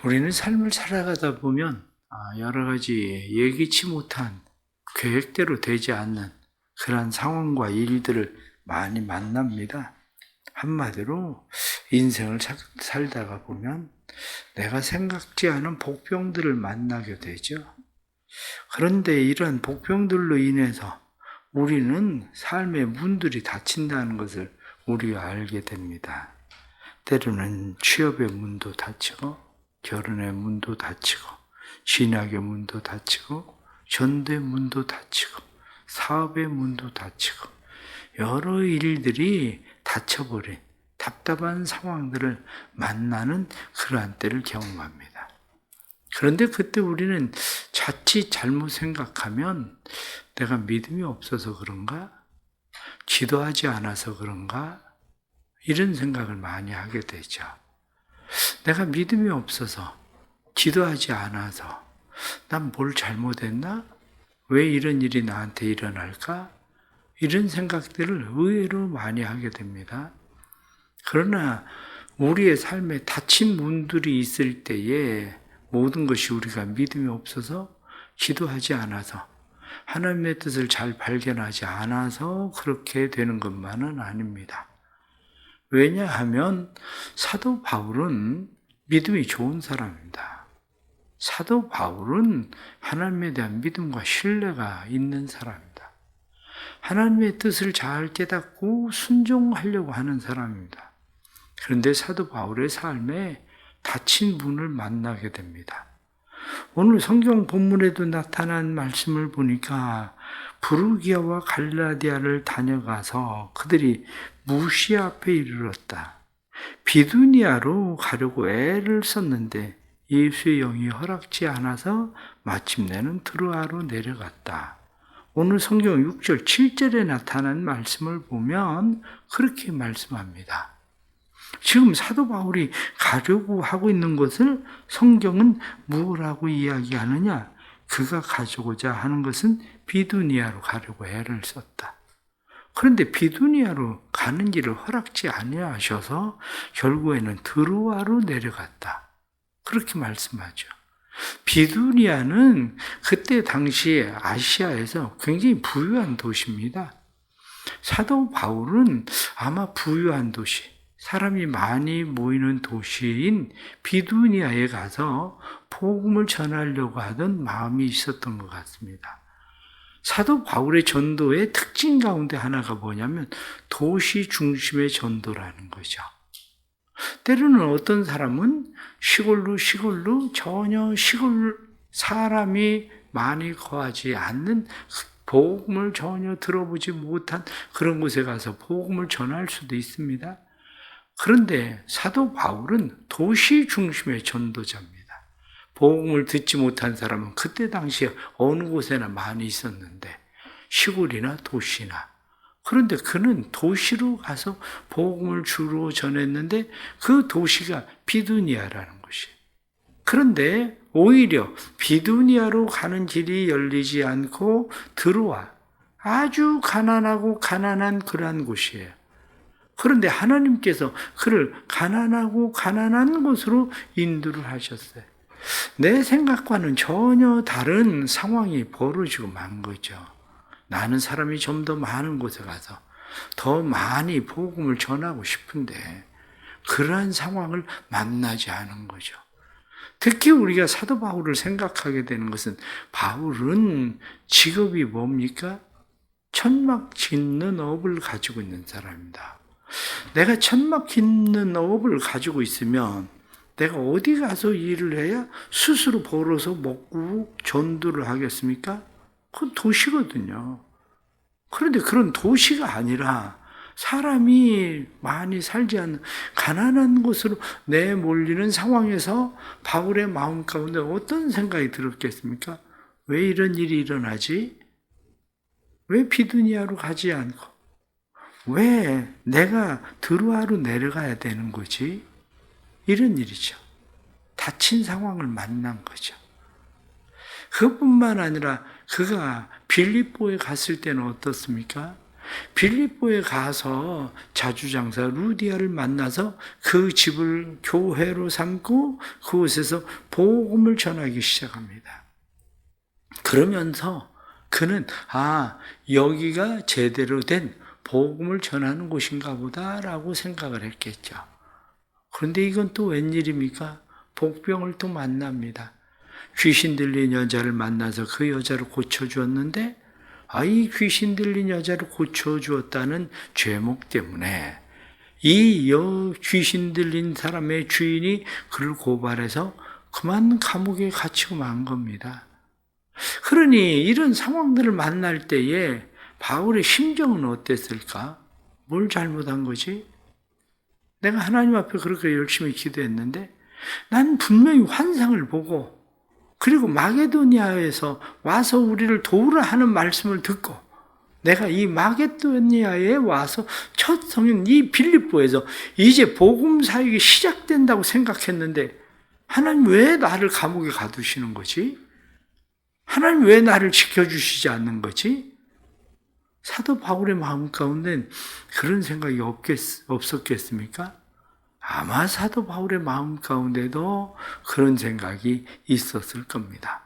우리는 삶을 살아가다 보면 여러 가지 예기치 못한 계획대로 되지 않는 그런 상황과 일들을 많이 만납니다. 한마디로 인생을 살다가 보면 내가 생각지 않은 복병들을 만나게 되죠. 그런데 이런 복병들로 인해서 우리는 삶의 문들이 닫힌다는 것을 우리가 알게 됩니다. 때로는 취업의 문도 닫히고 결혼의 문도 닫히고 신학의 문도 닫히고 전도의 문도 닫히고 사업의 문도 닫히고 여러 일들이 닫혀버린 답답한 상황들을 만나는 그러한 때를 경험합니다. 그런데 그때 우리는 자칫 잘못 생각하면 내가 믿음이 없어서 그런가? 기도하지 않아서 그런가? 이런 생각을 많이 하게 되죠. 내가 믿음이 없어서 기도하지 않아서 난 뭘 잘못했나? 왜 이런 일이 나한테 일어날까? 이런 생각들을 의외로 많이 하게 됩니다. 그러나 우리의 삶에 닫힌 문들이 있을 때에 모든 것이 우리가 믿음이 없어서 기도하지 않아서 하나님의 뜻을 잘 발견하지 않아서 그렇게 되는 것만은 아닙니다. 왜냐하면 사도 바울은 믿음이 좋은 사람입니다. 사도 바울은 하나님에 대한 믿음과 신뢰가 있는 사람입니다. 하나님의 뜻을 잘 깨닫고 순종하려고 하는 사람입니다. 그런데 사도 바울의 삶에 닫힌 문을 만나게 됩니다. 오늘 성경 본문에도 나타난 말씀을 보니까 부르기아와 갈라디아를 다녀가서 그들이 무시아 앞에 이르렀다. 비두니아로 가려고 애를 썼는데 예수의 영이 허락지 않아서 마침내는 드로아로 내려갔다. 오늘 성경 6절, 7절에 나타난 말씀을 보면 그렇게 말씀합니다. 지금 사도 바울이 가려고 하고 있는 것을 성경은 무엇라고 이야기하느냐? 그가 가고자 하는 것은 비두니아로 가려고 애를 썼다. 그런데 비두니아로 가는 길을 허락지 아니하셔서 결국에는 드로아로 내려갔다. 그렇게 말씀하죠. 비두니아는 그때 당시에 아시아에서 굉장히 부유한 도시입니다. 사도 바울은 아마 부유한 도시, 사람이 많이 모이는 도시인 비두니아에 가서 복음을 전하려고 하던 마음이 있었던 것 같습니다. 사도 바울의 전도의 특징 가운데 하나가 뭐냐면 도시 중심의 전도라는 거죠. 때로는 어떤 사람은 시골로 전혀 시골 사람이 많이 거하지 않는 복음을 전혀 들어보지 못한 그런 곳에 가서 복음을 전할 수도 있습니다. 그런데 사도 바울은 도시 중심의 전도자입니다. 복음을 듣지 못한 사람은 그때 당시에 어느 곳에나 많이 있었는데 시골이나 도시나 그런데 그는 도시로 가서 복음을 주로 전했는데 그 도시가 비두니아라는 것이에요. 그런데 오히려 비두니아로 가는 길이 열리지 않고 드로아, 아주 가난하고 가난한 그러한 곳이에요. 그런데 하나님께서 그를 가난하고 가난한 곳으로 인도를 하셨어요. 내 생각과는 전혀 다른 상황이 벌어지고 만 거죠. 나는 사람이 좀 더 많은 곳에 가서 더 많이 복음을 전하고 싶은데 그러한 상황을 만나지 않은 거죠. 특히 우리가 사도 바울을 생각하게 되는 것은 바울은 직업이 뭡니까? 천막 짓는 업을 가지고 있는 사람입니다. 내가 천막 짓는 업을 가지고 있으면 내가 어디 가서 일을 해야 스스로 벌어서 먹고 전도를 하겠습니까? 그건 도시거든요. 그런데 그런 도시가 아니라 사람이 많이 살지 않는 가난한 곳으로 내몰리는 상황에서 바울의 마음 가운데 어떤 생각이 들었겠습니까? 왜 이런 일이 일어나지? 왜 비두니아로 가지 않고? 왜 내가 드로아로 내려가야 되는 거지? 이런 일이죠. 닫힌 상황을 만난 거죠. 그것뿐만 아니라 그가 빌립보에 갔을 때는 어떻습니까? 빌립보에 가서 자주장사 루디아를 만나서 그 집을 교회로 삼고 그곳에서 복음을 전하기 시작합니다. 그러면서 그는 여기가 제대로 된 복음을 전하는 곳인가 보다라고 생각을 했겠죠. 그런데 이건 또 웬일입니까? 복병을 또 만납니다. 귀신 들린 여자를 만나서 그 여자를 고쳐주었는데 이 귀신 들린 여자를 고쳐주었다는 죄목 때문에 이 귀신 들린 사람의 주인이 그를 고발해서 그만 감옥에 갇히고 만 겁니다. 그러니 이런 상황들을 만날 때에 바울의 심정은 어땠을까? 뭘 잘못한 거지? 내가 하나님 앞에 그렇게 열심히 기도했는데 난 분명히 환상을 보고 그리고 마게도니아에서 와서 우리를 도우라 하는 말씀을 듣고 내가 이 마게도니아에 와서 첫 성인 이 빌립보에서 이제 복음 사역이 시작된다고 생각했는데 하나님 왜 나를 감옥에 가두시는 거지? 하나님 왜 나를 지켜주시지 않는 거지? 사도 바울의 마음 가운데는 그런 생각이 없었겠습니까? 아마 사도 바울의 마음 가운데도 그런 생각이 있었을 겁니다.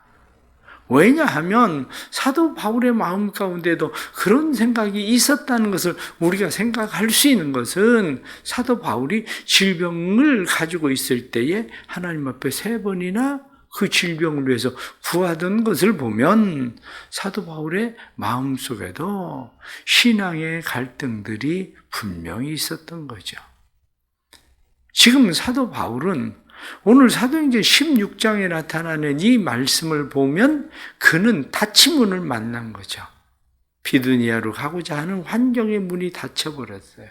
왜냐하면 사도 바울의 마음 가운데도 그런 생각이 있었다는 것을 우리가 생각할 수 있는 것은 사도 바울이 질병을 가지고 있을 때에 하나님 앞에 3번이나 그 질병을 위해서 구하던 것을 보면 사도 바울의 마음속에도 신앙의 갈등들이 분명히 있었던 거죠. 지금 사도 바울은 오늘 사도행전 16장에 나타나는 이 말씀을 보면 그는 닫힌 문을 만난 거죠. 비두니아로 가고자 하는 환경의 문이 닫혀버렸어요.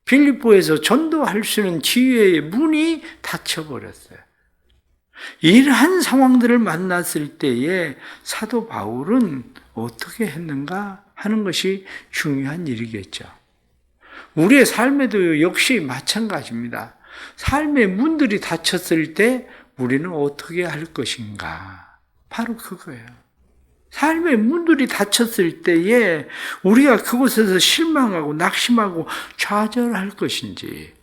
빌립보에서 전도할 수 있는 기회의 문이 닫혀버렸어요. 이러한 상황들을 만났을 때에 사도 바울은 어떻게 했는가 하는 것이 중요한 일이겠죠. 우리의 삶에도 역시 마찬가지입니다. 삶의 문들이 닫혔을 때 우리는 어떻게 할 것인가? 바로 그거예요. 삶의 문들이 닫혔을 때에 우리가 그곳에서 실망하고 낙심하고 좌절할 것인지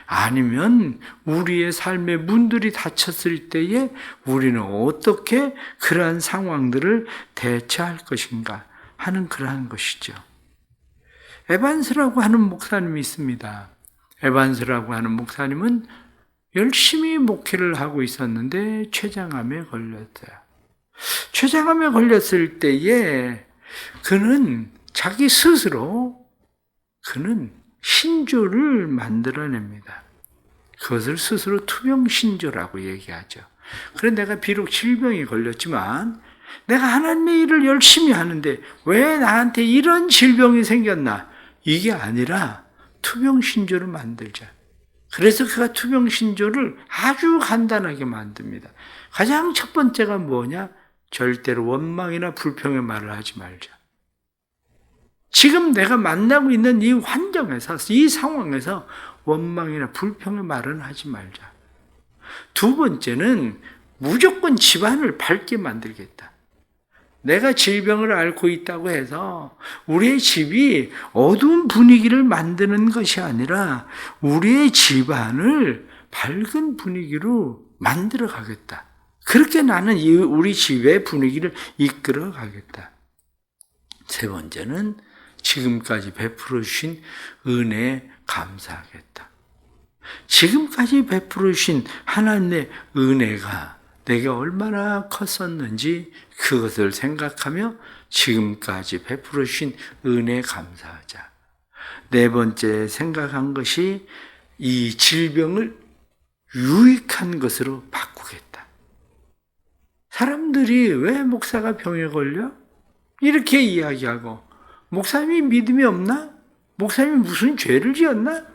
아니면 우리의 삶의 문들이 닫혔을 때에 우리는 어떻게 그러한 상황들을 대처할 것인가 하는 그러한 것이죠. 에반스라고 하는 목사님이 있습니다. 에반스라고 하는 목사님은 열심히 목회를 하고 있었는데 췌장암에 걸렸어요. 췌장암에 걸렸을 때에 그는 자기 스스로 신조를 만들어냅니다. 그것을 스스로 투병신조라고 얘기하죠. 그래 내가 비록 질병이 걸렸지만 내가 하나님의 일을 열심히 하는데 왜 나한테 이런 질병이 생겼나? 이게 아니라 투병신조를 만들자. 그래서 그가 투병신조를 아주 간단하게 만듭니다. 가장 첫 번째가 뭐냐? 절대로 원망이나 불평의 말을 하지 말자. 지금 내가 만나고 있는 이 환경에서, 이 상황에서 원망이나 불평의 말은 하지 말자. 두 번째는 무조건 집안을 밝게 만들겠다. 내가 질병을 앓고 있다고 해서 우리의 집이 어두운 분위기를 만드는 것이 아니라 우리의 집안을 밝은 분위기로 만들어 가겠다. 그렇게 나는 우리 집의 분위기를 이끌어 가겠다. 세 번째는 지금까지 베풀어 주신 은혜에 감사하겠다. 지금까지 베풀어 주신 하나님의 은혜가 내게 얼마나 컸었는지 그것을 생각하며 지금까지 베풀어 주신 은혜에 감사하자. 네 번째 생각한 것이 이 질병을 유익한 것으로 바꾸겠다. 사람들이 왜 목사가 병에 걸려? 이렇게 이야기하고 목사님이 믿음이 없나? 목사님이 무슨 죄를 지었나?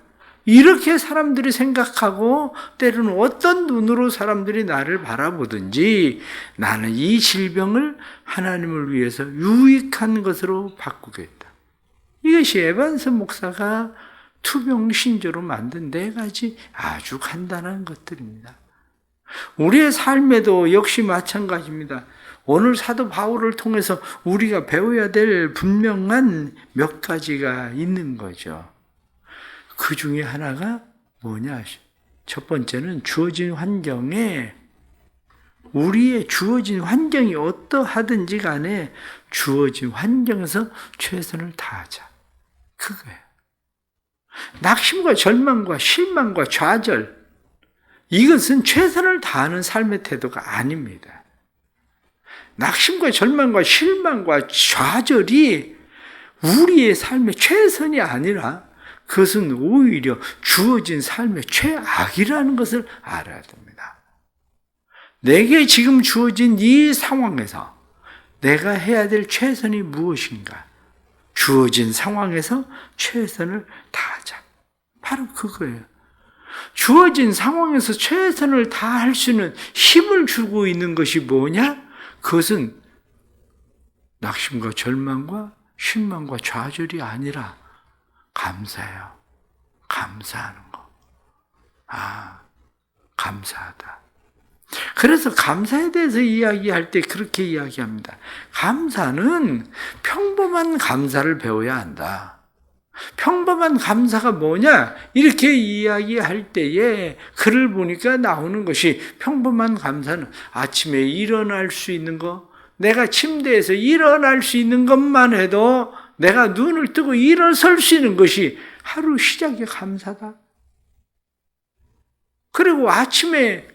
이렇게 사람들이 생각하고 때로는 어떤 눈으로 사람들이 나를 바라보든지 나는 이 질병을 하나님을 위해서 유익한 것으로 바꾸겠다. 이것이 에반스 목사가 투병신조로 만든 4가지 아주 간단한 것들입니다. 우리의 삶에도 역시 마찬가지입니다. 오늘 사도 바울을 통해서 우리가 배워야 될 분명한 몇 가지가 있는 거죠. 그 중에 하나가 뭐냐? 첫 번째는 주어진 환경에, 우리의 주어진 환경이 어떠하든지 간에 주어진 환경에서 최선을 다하자. 그거예요. 낙심과 절망과 실망과 좌절, 이것은 최선을 다하는 삶의 태도가 아닙니다. 낙심과 절망과 실망과 좌절이 우리의 삶의 최선이 아니라 그것은 오히려 주어진 삶의 최악이라는 것을 알아야 됩니다. 내게 지금 주어진 이 상황에서 내가 해야 될 최선이 무엇인가? 주어진 상황에서 최선을 다하자. 바로 그거예요. 주어진 상황에서 최선을 다할 수 있는 힘을 주고 있는 것이 뭐냐? 그것은 낙심과 절망과 실망과 좌절이 아니라 감사해요. 감사하는 거. 감사하다. 그래서 감사에 대해서 이야기할 때 그렇게 이야기합니다. 감사는 평범한 감사를 배워야 한다. 평범한 감사가 뭐냐? 이렇게 이야기할 때에 글을 보니까 나오는 것이, 평범한 감사는 아침에 일어날 수 있는 거, 내가 침대에서 일어날 수 있는 것만 해도 내가 눈을 뜨고 일어설 수 있는 것이 하루 시작의 감사다. 그리고 아침에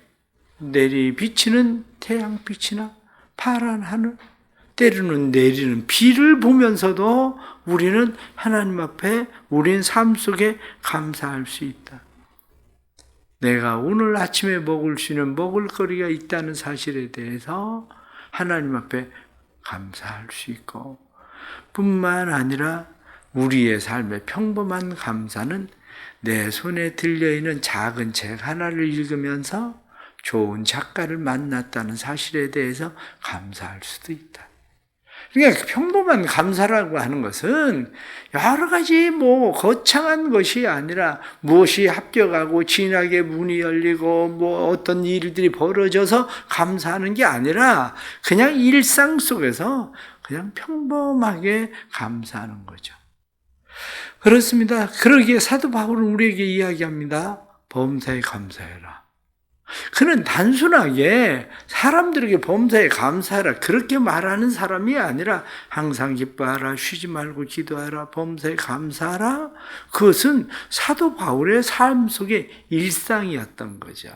비치는 태양빛이나 파란 하늘, 때로는 내리는 비를 보면서도 우리는 하나님 앞에 우리는 삶 속에 감사할 수 있다. 내가 오늘 아침에 먹을 수 있는 먹을거리가 있다는 사실에 대해서 하나님 앞에 감사할 수 있고, 뿐만 아니라 우리의 삶의 평범한 감사는 내 손에 들려있는 작은 책 하나를 읽으면서 좋은 작가를 만났다는 사실에 대해서 감사할 수도 있다. 그러니까 평범한 감사라고 하는 것은 여러 가지 거창한 것이 아니라, 무엇이 합격하고 진학의 문이 열리고 어떤 일들이 벌어져서 감사하는 게 아니라 그냥 일상 속에서 그냥 평범하게 감사하는 거죠. 그렇습니다. 그러기에 사도 바울은 우리에게 이야기합니다. 범사에 감사해라. 그는 단순하게 사람들에게 범사에 감사하라 그렇게 말하는 사람이 아니라, 항상 기뻐하라, 쉬지 말고 기도하라, 범사에 감사하라, 그것은 사도 바울의 삶 속의 일상이었던 거죠.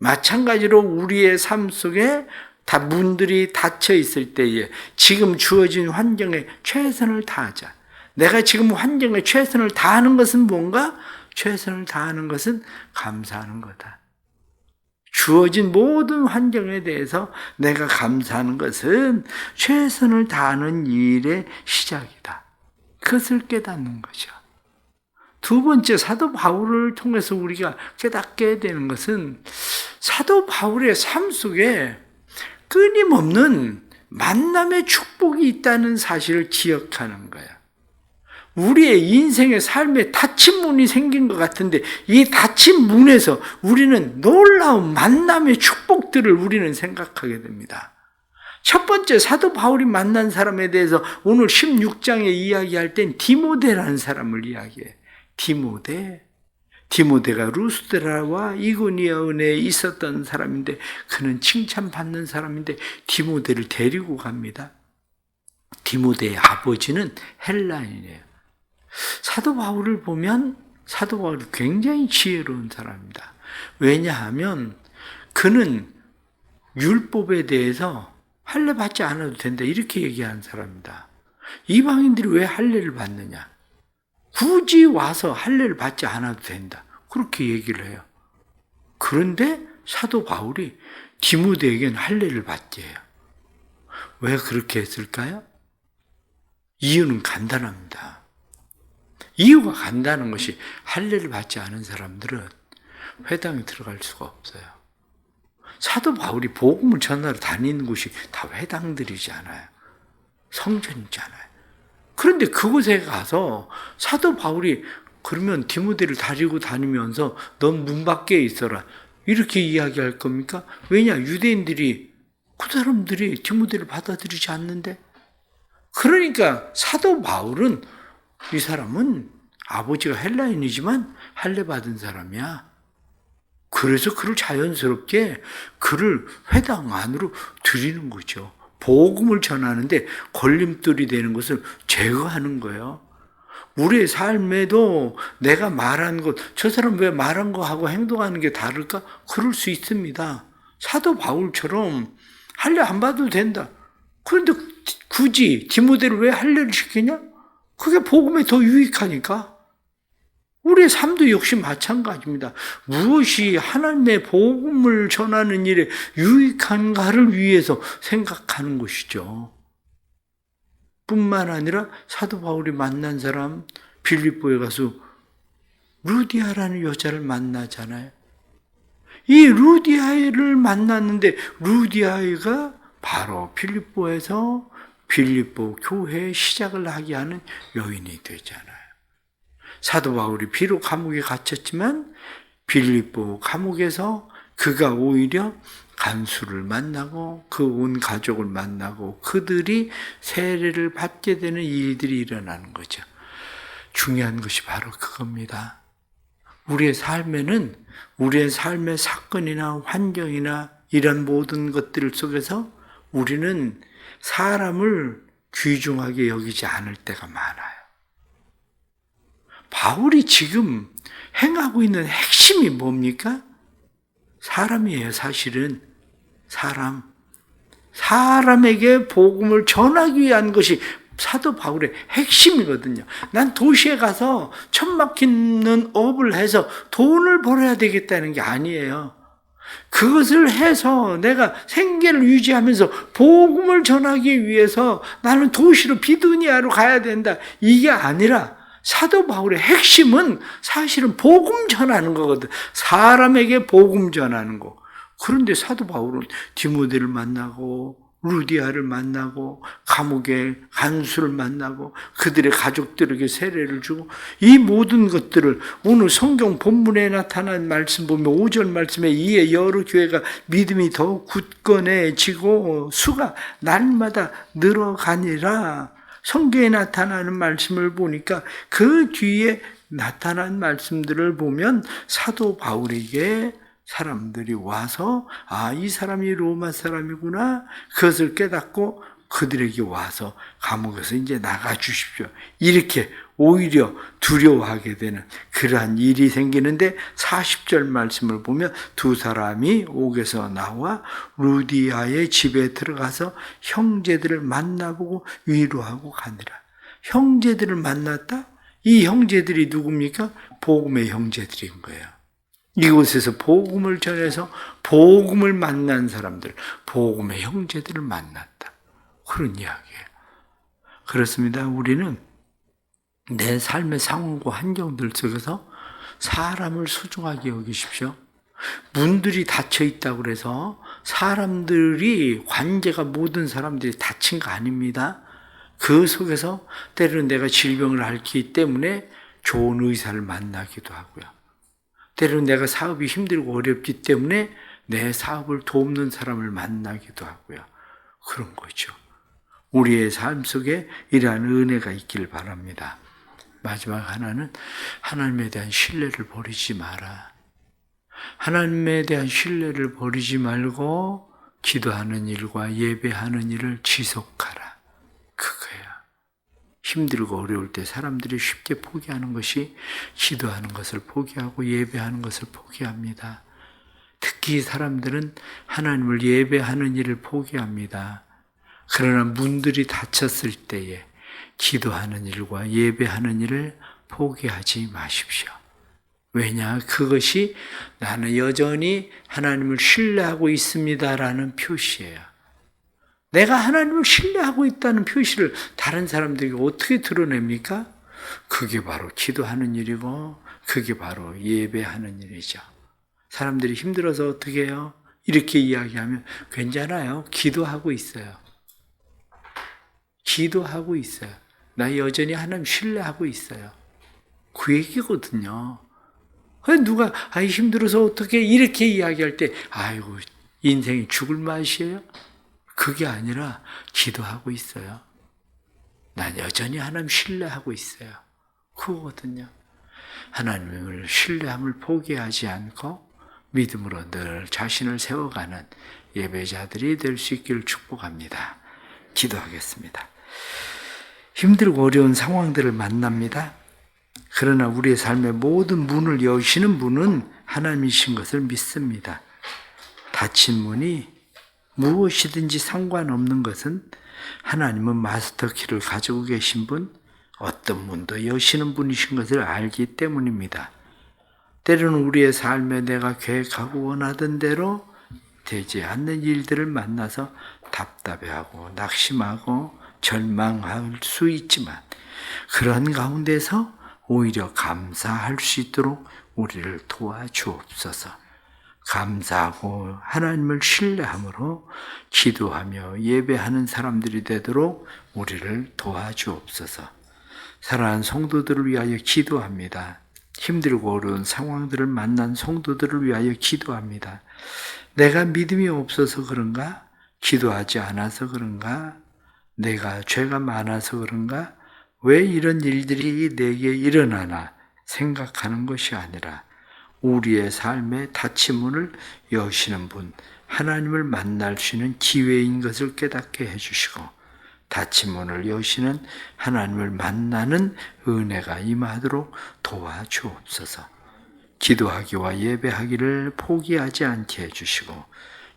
마찬가지로 우리의 삶 속에 다 문들이 닫혀 있을 때에 지금 주어진 환경에 최선을 다하자. 내가 지금 환경에 최선을 다하는 것은 뭔가? 최선을 다하는 것은 감사하는 거다. 주어진 모든 환경에 대해서 내가 감사하는 것은 최선을 다하는 일의 시작이다. 그것을 깨닫는 거죠. 두 번째, 사도 바울을 통해서 우리가 깨닫게 되는 것은 사도 바울의 삶 속에 끊임없는 만남의 축복이 있다는 사실을 기억하는 거야. 우리의 인생의 삶에 닫힌 문이 생긴 것 같은데, 이 닫힌 문에서 우리는 놀라운 만남의 축복들을 우리는 생각하게 됩니다. 첫 번째, 사도 바울이 만난 사람에 대해서 오늘 16장에 이야기할 땐 디모데라는 사람을 이야기해. 디모데가 루스드라와 이고니온에 있었던 사람인데, 그는 칭찬받는 사람인데 디모데를 데리고 갑니다. 디모데의 아버지는 헬라인이에요. 사도 바울을 보면 사도 바울이 굉장히 지혜로운 사람입니다. 왜냐하면 그는 율법에 대해서 할례 받지 않아도 된다 이렇게 얘기하는 사람입니다. 이방인들이 왜 할례를 받느냐? 굳이 와서 할례를 받지 않아도 된다. 그렇게 얘기를 해요. 그런데 사도 바울이 디모데에게는 할례를 받게 해요. 왜 그렇게 했을까요? 이유는 간단합니다. 이유가 간단한 것이, 할례를 받지 않은 사람들은 회당에 들어갈 수가 없어요. 사도 바울이 복음을 전하러 다니는 곳이 다 회당들이잖아요. 성전이잖아요. 그런데 그곳에 가서 사도 바울이 그러면 디모데를 데리고 다니면서 넌 문 밖에 있어라. 이렇게 이야기할 겁니까? 왜냐? 유대인들이 그 사람들이 디모데를 받아들이지 않는데. 그러니까 사도 바울은 이 사람은 아버지가 헬라인이지만 할례 받은 사람이야. 그래서 그를 자연스럽게 그를 회당 안으로 들이는 거죠. 복음을 전하는데 걸림돌이 되는 것을 제거하는 거예요. 우리의 삶에도 내가 말한 것, 저 사람 왜 말한 거하고 행동하는 게 다를까? 그럴 수 있습니다. 사도 바울처럼 할례 안 받아도 된다. 그런데 굳이 디모데를 왜 할례를 시키냐? 그게 복음에 더 유익하니까. 우리의 삶도 역시 마찬가지입니다. 무엇이 하나님의 복음을 전하는 일에 유익한가를 위해서 생각하는 것이죠. 뿐만 아니라 사도 바울이 만난 사람 빌립보에 가서 루디아라는 여자를 만나잖아요. 이 루디아를 만났는데 루디아가 바로 빌립보에서 빌립보 교회의 시작을 하게 하는 여인이 되잖아요. 사도 바울이 비록 감옥에 갇혔지만 빌립보 감옥에서 그가 오히려 간수를 만나고 그 온 가족을 만나고 그들이 세례를 받게 되는 일들이 일어나는 거죠. 중요한 것이 바로 그겁니다. 우리의 삶에는 우리의 삶의 사건이나 환경이나 이런 모든 것들 속에서 우리는 사람을 귀중하게 여기지 않을 때가 많아요. 바울이 지금 행하고 있는 핵심이 뭡니까? 사람이에요, 사실은. 사람에게 복음을 전하기 위한 것이 사도 바울의 핵심이거든요. 난 도시에 가서 천막히는 업을 해서 돈을 벌어야 되겠다는 게 아니에요. 그것을 해서 내가 생계를 유지하면서 복음을 전하기 위해서 나는 도시로 비두니아로 가야 된다. 이게 아니라 사도 바울의 핵심은 사실은 복음 전하는 거거든. 사람에게 복음 전하는 거. 그런데 사도 바울은 디모데를 만나고 루디아를 만나고 감옥의 간수를 만나고 그들의 가족들에게 세례를 주고 이 모든 것들을 오늘 성경 본문에 나타난 말씀 보면 5절 말씀에 이에 여러 교회가 믿음이 더 굳건해지고 수가 날마다 늘어가니라. 성경에 나타나는 말씀을 보니까 그 뒤에 나타난 말씀들을 보면 사도 바울에게 사람들이 와서 이 사람이 로마 사람이구나 그것을 깨닫고 그들에게 와서 감옥에서 이제 나가 주십시오. 이렇게 오히려 두려워하게 되는 그러한 일이 생기는데 40절 말씀을 보면 두 사람이 옥에서 나와 루디아의 집에 들어가서 형제들을 만나보고 위로하고 가니라. 형제들을 만났다? 이 형제들이 누굽니까? 복음의 형제들인 거예요. 이곳에서 복음을 전해서 복음을 만난 사람들, 복음의 형제들을 만났다. 그런 이야기예요. 그렇습니다. 우리는 내 삶의 상황과 환경들 속에서 사람을 소중하게 여기십시오. 문들이 닫혀 있다고 그래서 사람들이 관계가 모든 사람들이 닫힌 거 아닙니다. 그 속에서 때로는 내가 질병을 앓기 때문에 좋은 의사를 만나기도 하고요. 때로는 내가 사업이 힘들고 어렵기 때문에 내 사업을 돕는 사람을 만나기도 하고요. 그런 거죠. 우리의 삶 속에 이러한 은혜가 있길 바랍니다. 마지막 하나는 하나님에 대한 신뢰를 버리지 마라. 하나님에 대한 신뢰를 버리지 말고 기도하는 일과 예배하는 일을 지속하라. 그거야. 힘들고 어려울 때 사람들이 쉽게 포기하는 것이 기도하는 것을 포기하고 예배하는 것을 포기합니다. 특히 사람들은 하나님을 예배하는 일을 포기합니다. 그러나 문들이 닫혔을 때에 기도하는 일과 예배하는 일을 포기하지 마십시오. 왜냐? 그것이 나는 여전히 하나님을 신뢰하고 있습니다라는 표시예요. 내가 하나님을 신뢰하고 있다는 표시를 다른 사람들에게 어떻게 드러냅니까? 그게 바로 기도하는 일이고 그게 바로 예배하는 일이죠. 사람들이 힘들어서 어떻게 해요? 이렇게 이야기하면 괜찮아요. 기도하고 있어요. 기도하고 있어요. 나 여전히 하나님 신뢰하고 있어요. 그 얘기거든요. 누가 힘들어서 어떻게 이렇게 이야기할 때 아이고 인생이 죽을 맛이에요? 그게 아니라 기도하고 있어요. 난 여전히 하나님 신뢰하고 있어요. 그거거든요. 하나님을 신뢰함을 포기하지 않고 믿음으로 늘 자신을 세워가는 예배자들이 될 수 있기를 축복합니다. 기도하겠습니다. 힘들고 어려운 상황들을 만납니다. 그러나 우리의 삶의 모든 문을 여시는 분은 하나님이신 것을 믿습니다. 닫힌 문이 무엇이든지 상관없는 것은 하나님은 마스터키를 가지고 계신 분, 어떤 문도 여시는 분이신 것을 알기 때문입니다. 때로는 우리의 삶에 내가 계획하고 원하던 대로 되지 않는 일들을 만나서 답답해하고 낙심하고 절망할 수 있지만 그런 가운데서 오히려 감사할 수 있도록 우리를 도와주옵소서. 감사하고 하나님을 신뢰함으로 기도하며 예배하는 사람들이 되도록 우리를 도와주옵소서. 사랑하는 성도들을 위하여 기도합니다. 힘들고 어려운 상황들을 만난 성도들을 위하여 기도합니다. 내가 믿음이 없어서 그런가? 기도하지 않아서 그런가? 내가 죄가 많아서 그런가? 왜 이런 일들이 내게 일어나나 생각하는 것이 아니라 우리의 삶의 닫힌 문을 여시는 분, 하나님을 만날 수 있는 기회인 것을 깨닫게 해주시고 닫힌 문을 여시는 하나님을 만나는 은혜가 임하도록 도와주옵소서. 기도하기와 예배하기를 포기하지 않게 해주시고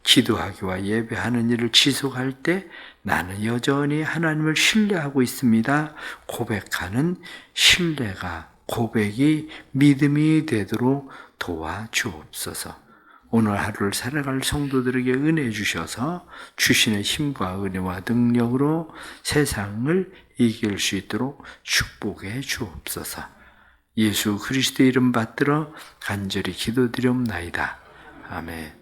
기도하기와 예배하는 일을 지속할 때 나는 여전히 하나님을 신뢰하고 있습니다. 고백하는 신뢰가 고백이 믿음이 되도록 도와주옵소서. 오늘 하루를 살아갈 성도들에게 은혜 주셔서 주시는 힘과 은혜와 능력으로 세상을 이길 수 있도록 축복해 주옵소서. 예수 그리스도의 이름 받들어 간절히 기도드리옵나이다. 아멘.